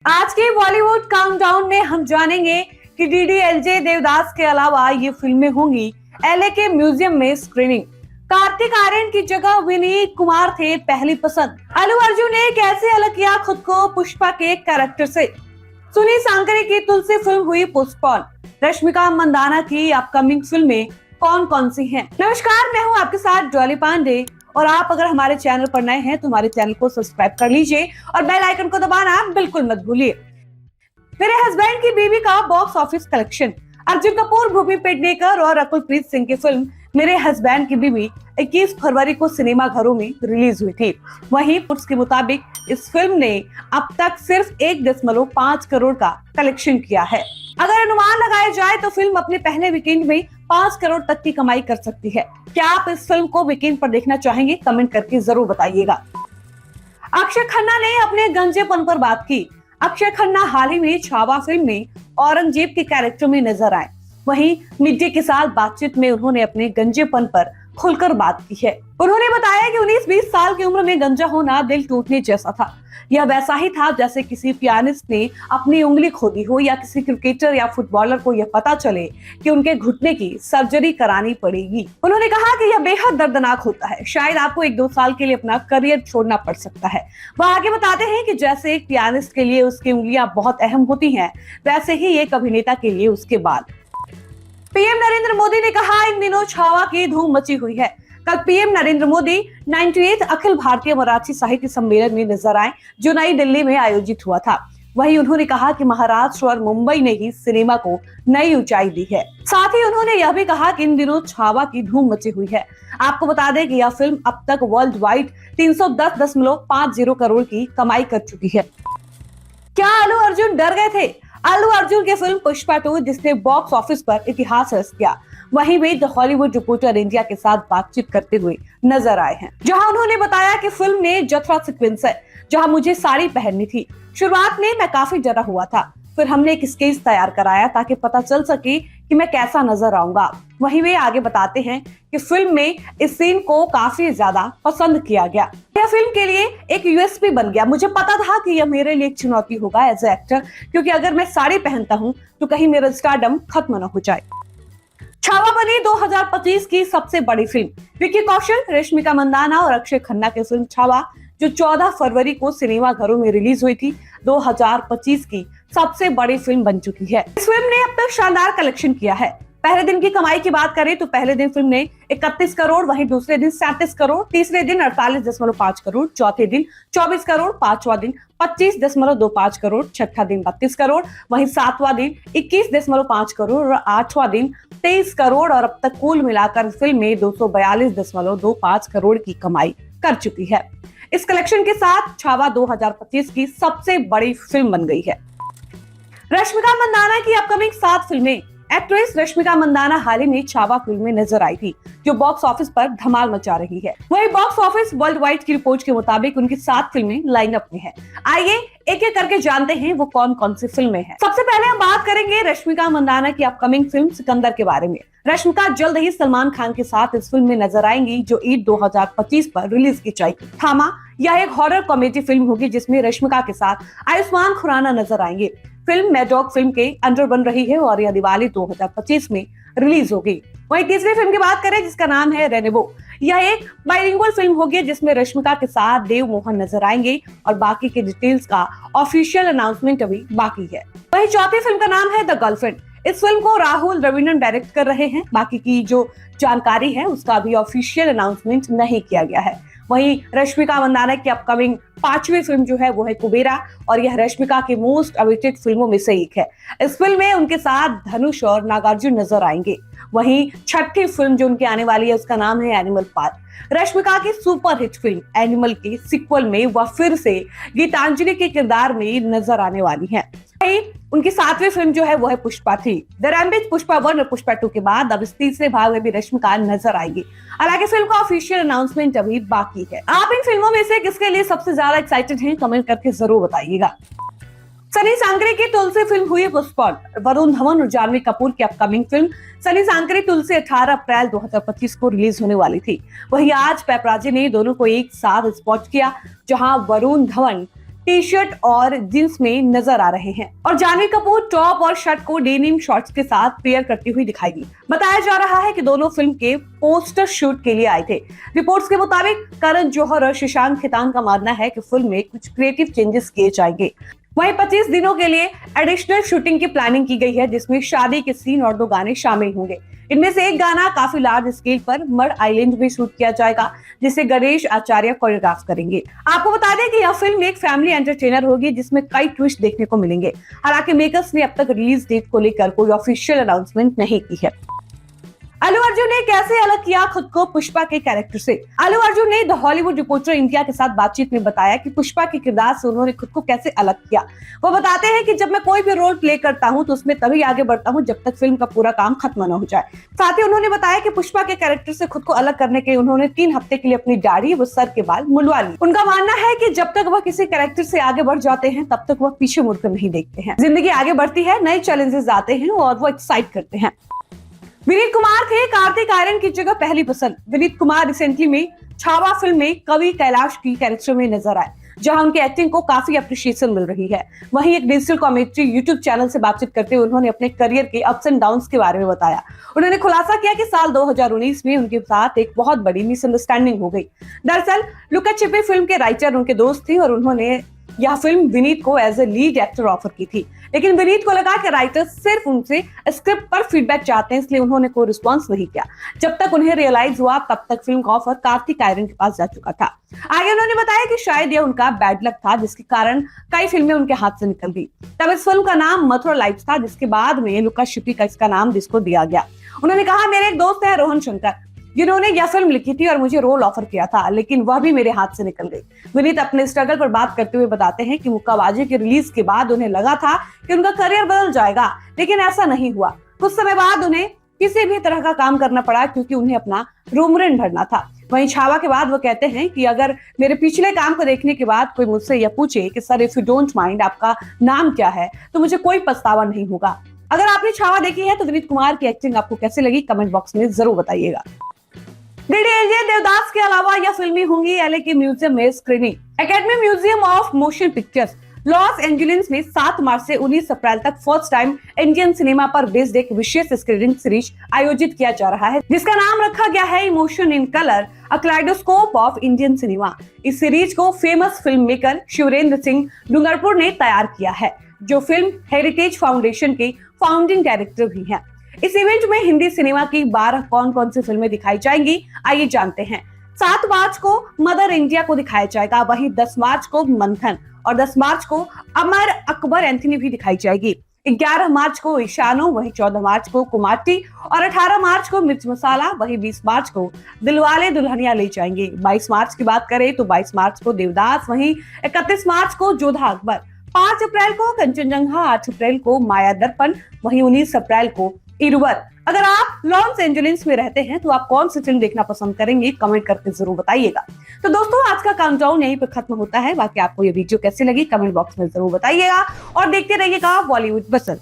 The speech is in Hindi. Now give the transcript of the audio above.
आज के बॉलीवुड काउंटडाउन में हम जानेंगे कि डीडीएलजे देवदास के अलावा ये फिल्में होंगी एलए के म्यूजियम में स्क्रीनिंग। कार्तिक आर्यन की जगह विनीत कुमार थे पहली पसंद। अल्लू अर्जुन ने कैसे अलग किया खुद को पुष्पा के कैरेक्टर से। सुनील सांकरे की तुलसी फिल्म हुई पोस्टपोन। रश्मिका मंदाना की अपकमिंग फिल्में कौन कौन सी हैं? नमस्कार, मैं हूं आपके साथ डॉली पांडे और आप अगर हमारे चैनल पर नए हैं तो हमारे चैनल को सब्सक्राइब कर लीजिए और बेल आइकन को दबाना बिल्कुल मत भूलिए। मेरे हस्बैंड की बीवी का box office collection. Arjun Kapoor, Bhumi Pednekar और रकुलप्रीत सिंह की फिल्म मेरे हस्बैंड की बीवी 21 फरवरी को सिनेमा घरों में रिलीज हुई थी। वहीं रिपोर्ट्स के मुताबिक इस फिल्म ने अब तक सिर्फ 1.5 करोड़ का कलेक्शन किया है। अगर अनुमान लगाया जाए तो फिल्म अपने पहले वीकेंड में 5 करोड़ तक की कमाई कर सकती है। क्या आप इस फिल्म को वीकेंड पर देखना चाहेंगे? कमेंट करके जरूर बताइएगा। अक्षय खन्ना ने अपने गंजेपन पर बात की। अक्षय खन्ना हाल ही में छावा फिल्म में औरंगजेब के कैरेक्टर में नजर आए। वहीं मिड डे के साथ बातचीत में उन्होंने अपने गंजेपन पर खुलकर बात की है। उन्होंने बताया कि 19-20 साल की उम्र में गंजा होना दिल टूटने जैसा था। यह वैसा ही था जैसे किसी पियानिस्ट ने अपनी उंगली खो दी हो या किसी क्रिकेटर या फुटबॉलर को यह पता चले कि उनके घुटने की सर्जरी करानी पड़ेगी। उन्होंने कहा कि यह बेहद दर्दनाक होता है। शायद आपको 1-2 साल के लिए अपना करियर छोड़ना पड़ सकता है। वह आगे बताते हैं कि जैसे एक पियानिस्ट के लिए उसकी उंगलियां बहुत अहम होती हैं, वैसे ही एक अभिनेता के लिए उसके बाल। पीएम नरेंद्र मोदी ने कहा, इन दिनों छावा की धूम मची हुई है। कल पीएम नरेंद्र मोदी 98 अखिल भारतीय मराठी साहित्य सम्मेलन में नजर आए, जो नई दिल्ली में आयोजित हुआ था। वहीं उन्होंने कहा कि महाराष्ट्र और मुंबई ने ही सिनेमा को नई ऊंचाई दी है। साथ ही उन्होंने यह भी कहा कि इन दिनों छावा की धूम मची हुई है। आपको बता दें कि यह फिल्म अब तक वर्ल्ड वाइड 310.50 करोड़ की कमाई कर चुकी है। क्या अल्लू अर्जुन डर गए थे? अल्लू अर्जुन की फिल्म पुष्पा 2 जिसने बॉक्स ऑफिस पर इतिहास रच किया, वहीं way the Hollywood reporter India के साथ बातचीत करते हुए नजर आए हैं, जहां उन्होंने बताया कि फिल्म में जथरा सीक्वेंस है जहां मुझे साड़ी पहननी थी। शुरुआत में मैं काफी डरा हुआ था, फिर हमने एक स्केच तैयार कराया ताकि पता चल सके कि मैं कैसा नजर आऊंगा। वहीं वे आगे बताते हैं कि फिल्म में इस सीन को काफी ज्यादा पसंद किया गया। यह फिल्म के लिए एक यूएसपी बन गया। मुझे पता था कि यह मेरे लिए एक चुनौती होगा एज ए एक्टर, क्योंकि अगर मैं साड़ी पहनता हूँ तो कहीं मेरा स्टारडम खत्म न हो जाए। छावा बनी 2025 की सबसे बड़ी फिल्म। विक्की कौशल, रश्मिका मंदाना और अक्षय खन्ना की फिल्म छावा, जो 14 फरवरी को सिनेमा घरों में रिलीज हुई थी, 2025 की सबसे बड़ी फिल्म बन चुकी है। इस फिल्म ने अब तक शानदार कलेक्शन किया है। पहले दिन की कमाई की बात करें तो पहले दिन फिल्म ने 31 करोड़, वहीं दूसरे दिन 37 करोड़, तीसरे दिन 48.5 करोड़, चौथे दिन 24 करोड़, पांचवा दिन 25.25 करोड़, छठा दिन 32 करोड़, वहीं सातवां दिन 21.5 करोड़ और आठवां दिन 23 करोड़ और अब तक कुल मिलाकर फिल्म में 242.25 करोड़ की कमाई कर चुकी है। इस कलेक्शन के साथ छावा 2025 की सबसे बड़ी फिल्म बन गई है। रश्मिका मंदाना की अपकमिंग 7 फिल्में। एक्ट्रेस रश्मिका मंदाना हाल ही में छावा फिल्म में नजर आई थी, जो बॉक्स ऑफिस पर धमाल मचा रही है। वहीं बॉक्स ऑफिस वर्ल्ड वाइड की रिपोर्ट के मुताबिक उनकी 7 फिल्में लाइनअप में हैं। आइए एक एक करके जानते हैं वो कौन कौन सी फिल्में हैं। सबसे पहले हम बात करेंगे रश्मिका मंदाना की अपकमिंग फिल्म सिकंदर के बारे में। रश्मिका जल्द ही सलमान खान के साथ इस फिल्म में नजर आएंगी, जो ईद 2025 पर रिलीज की जाएगी। थामा, यह एक हॉरर कॉमेडी फिल्म होगी जिसमें रश्मिका के साथ आयुष्मान खुराना नजर आएंगे। फिल्म मैडॉग फिल्म के अंडर बन रही है और यह दिवाली 2025 में रिलीज होगी। वहीं तीसरी फिल्म की बात करें जिसका नाम है रेनेबो, यह एक बाइलिंगुअल फिल्म होगी जिसमें रश्मिका के साथ देव मोहन नजर आएंगे और बाकी के डिटेल्स का ऑफिशियल अनाउंसमेंट अभी बाकी है। वहीं चौथी फिल्म का नाम है द गर्लफ्रेंड। इस फिल्म को राहुल द्रविड़न डायरेक्ट कर रहे हैं। बाकी की जो जानकारी है उसका अभी ऑफिशियल अनाउंसमेंट नहीं किया गया है। वहीं रश्मिका मंदाना की अपकमिंग 5वीं फिल्म जो है वो है कुबेरा और यह रश्मिका की मोस्ट अवेटेड फिल्मों में से एक है। इस फिल्म में उनके साथ धनुष और नागार्जुन नजर आएंगे। वहीं छठी फिल्म जो उनकी आने वाली है उसका नाम है एनिमल पार्क। रश्मिका की सुपरहिट फिल्म एनिमल के सीक्वल में वह फिर से गीतांजलि के किरदार में नजर आने वाली है। उनकी 7वीं फिल्म जो है वो है पुष्पा 3। द रैम्पेज पुष्पा 1 और पुष्पा 2 के बाद अब इस तीसरे भाग में भी रश्मिका नजर आएगी। हालांकि फिल्म का ऑफिशियल अनाउंसमेंट अभी बाकी है। आप इन फिल्मों में से किसके लिए सबसे ज्यादा एक्साइटेड हैं? कमेंट करके जरूर बताइएगा। सनी सांकरे की तुलसी फिल्म हुई पोस्टपोन। वरुण धवन और जानवी कपूर की अपकमिंग फिल्म सनी सांकरे तुलसी 18 अप्रैल 2025 को रिलीज होने वाली थी। वहीं आज पेपराजी ने दोनों को एक साथ स्पॉट किया, जहां वरुण धवन टी शर्ट और जींस में नजर आ रहे हैं और जानवी कपूर टॉप और शर्ट को डेनिम शॉर्ट्स के साथ पेयर करती हुई दिखाई दी। बताया जा रहा है कि दोनों फिल्म के पोस्टर शूट के लिए आए थे। रिपोर्ट्स के मुताबिक करण जौहर और शशांक खेतान का मानना है कि फिल्म में कुछ क्रिएटिव चेंजेस किए जाएंगे। वहीं 25 दिनों के लिए एडिशनल शूटिंग की प्लानिंग की गई है, जिसमें शादी के सीन और 2 गाने शामिल होंगे। इनमें से एक गाना काफी लार्ज स्केल पर मड आइलैंड में शूट किया जाएगा, जिसे गणेश आचार्य कोरियोग्राफ करेंगे। आपको बता दें कि यह फिल्म एक फैमिली एंटरटेनर होगी, जिसमें कई ट्विस्ट देखने को मिलेंगे। हालांकि मेकर्स ने अब तक रिलीज डेट को लेकर कोई ऑफिशियल अनाउंसमेंट नहीं की है। अल्लू अर्जुन ने कैसे अलग किया खुद को पुष्पा के कैरेक्टर से? अल्लू अर्जुन ने द हॉलीवुड रिपोर्टर इंडिया के साथ बातचीत में बताया कि पुष्पा के किरदार से उन्होंने खुद को कैसे अलग किया। वो बताते हैं कि जब मैं कोई भी रोल प्ले करता हूं तो उसमें तभी आगे बढ़ता हूं जब तक फिल्म का पूरा काम खत्म न हो जाए। साथ ही उन्होंने बताया कि पुष्पा के कैरेक्टर से खुद को अलग करने के लिए उन्होंने 3 हफ्ते के लिए अपनी दाढ़ी व सर के बाल मुंडवा ली। उनका मानना है कि जब तक वह किसी कैरेक्टर से आगे बढ़ जाते हैं तब तक वह पीछे मुड़कर नहीं देखते हैं। जिंदगी आगे बढ़ती है, नए चैलेंजेस आते हैं और वो एक्साइट करते हैं। विनीत कुमार थे कार्तिक आर्यन की जगह पहली पसंद। विनीत कुमार रिसेंटली में छावा फिल्म में कवि कैलाश की कैरेक्टर में नजर आए, जहां उनके एक्टिंग को काफी अप्रिशिएशन मिल रही है। वहीं एक डिजिटल कॉमेडी यूट्यूब चैनल से बातचीत करते हुए उन्होंने अपने करियर के अप्स एंड डाउन्स के बारे में बताया। उन्होंने खुलासा किया कि साल 2019 में उनके साथ एक बहुत बड़ी मिसअंडरस्टैंडिंग हो गई। दरअसल लुका छिपी फिल्म के राइटर उनके दोस्त थे और उन्होंने यह फिल्म विनीत को as a lead actor offer की थी, लेकिन विनीत को लगा कि राइटर सिर्फ उनसे स्क्रिप्ट पर फीडबैक चाहते हैं, इसलिए उन्होंने कोई रिस्पॉन्स नहीं किया। जब तक उन्हें रियलाइज हुआ तब तक फिल्म का ऑफर कार्तिक आर्यन के पास जा चुका था। आगे उन्होंने बताया कि शायद यह उनका बैड लक था, जिसके कारण कई फिल्में उनके हाथ से निकल गई। तब इस फिल्म का नाम मथुरा लाइट्स था, जिसके बाद में लुका छिपी का इसका नाम जिसको दिया गया। उन्होंने कहा, मेरे एक दोस्त है रोहन शंकर, जिन्होंने यह फिल्म लिखी थी और मुझे रोल ऑफर किया था, लेकिन वह भी मेरे हाथ से निकल गई। विनीत अपने स्ट्रगल पर बात करते हुए बताते हैं कि मुक्काबाजी के रिलीज के बाद उन्हें लगा था कि उनका करियर बदल जाएगा, लेकिन ऐसा नहीं हुआ। कुछ समय बाद उन्हें किसी भी तरह का काम करना पड़ा क्योंकि उन्हें अपना रूम रेंट भरना था। वहीं छावा के बाद वो कहते हैं कि अगर मेरे पिछले काम को देखने के बाद कोई मुझसे यह पूछे कि sir if you don't mind आपका नाम क्या है, तो मुझे कोई पछतावा नहीं होगा। अगर आपने छावा देखी है तो विनीत कुमार की एक्टिंग आपको कैसी लगी, कमेंट बॉक्स में जरूर बताइएगा। डीडीएलजे देवदास के अलावा यह फिल्में होंगी एलए के म्यूजियम में screening. Academy museum of motion pictures Los Angeles में 7 मार्च से 19 अप्रैल तक फर्स्ट टाइम इंडियन सिनेमा पर बेस्ड एक विशेष स्क्रीनिंग सीरीज आयोजित किया जा रहा है, जिसका नाम रखा गया है emotion in colour, a kaleidoscope of Indian cinema. इस सीरीज को famous film maker Shivendra Singh Dungarpur ने तैयार किया है, जो फिल्म हेरिटेज फाउंडेशन के फाउंडिंग डायरेक्टर भी हैं। इस इवेंट में हिंदी सिनेमा की 12 कौन-कौन सी फिल्में दिखाई जाएंगी, आइए जानते हैं। 7 मार्च को मदर इंडिया को दिखाया जाएगा, वहीं 10 मार्च को मंथन और 10 मार्च को अमर अकबर एंथनी भी दिखाई जाएगी। 11 मार्च को ईशानो, वहीं 14 मार्च को कुमाटी और 18 मार्च को मिर्च मसाला, वहीं 20 मार्च को दिलवाले दुल्हनिया ले जाएंगे। 22 मार्च की बात करें तो 22 मार्च को देवदास, वहीं 31 मार्च को जोधा अकबर, 5 अप्रैल को कंचनजंगा, 8 अप्रैल को माया दर्पण, वहीं 19 अप्रैल को इरवर। अगर आप लॉस एंजलिस में रहते हैं तो आप कौन सी फिल्म देखना पसंद करेंगे, कमेंट करके जरूर बताइएगा। तो दोस्तों आज का काउंटडाउन यहीं पर खत्म होता है। बाकी आपको ये वीडियो कैसी लगी कमेंट बॉक्स में जरूर बताइएगा और देखते रहिएगा बॉलीवुड बसंत।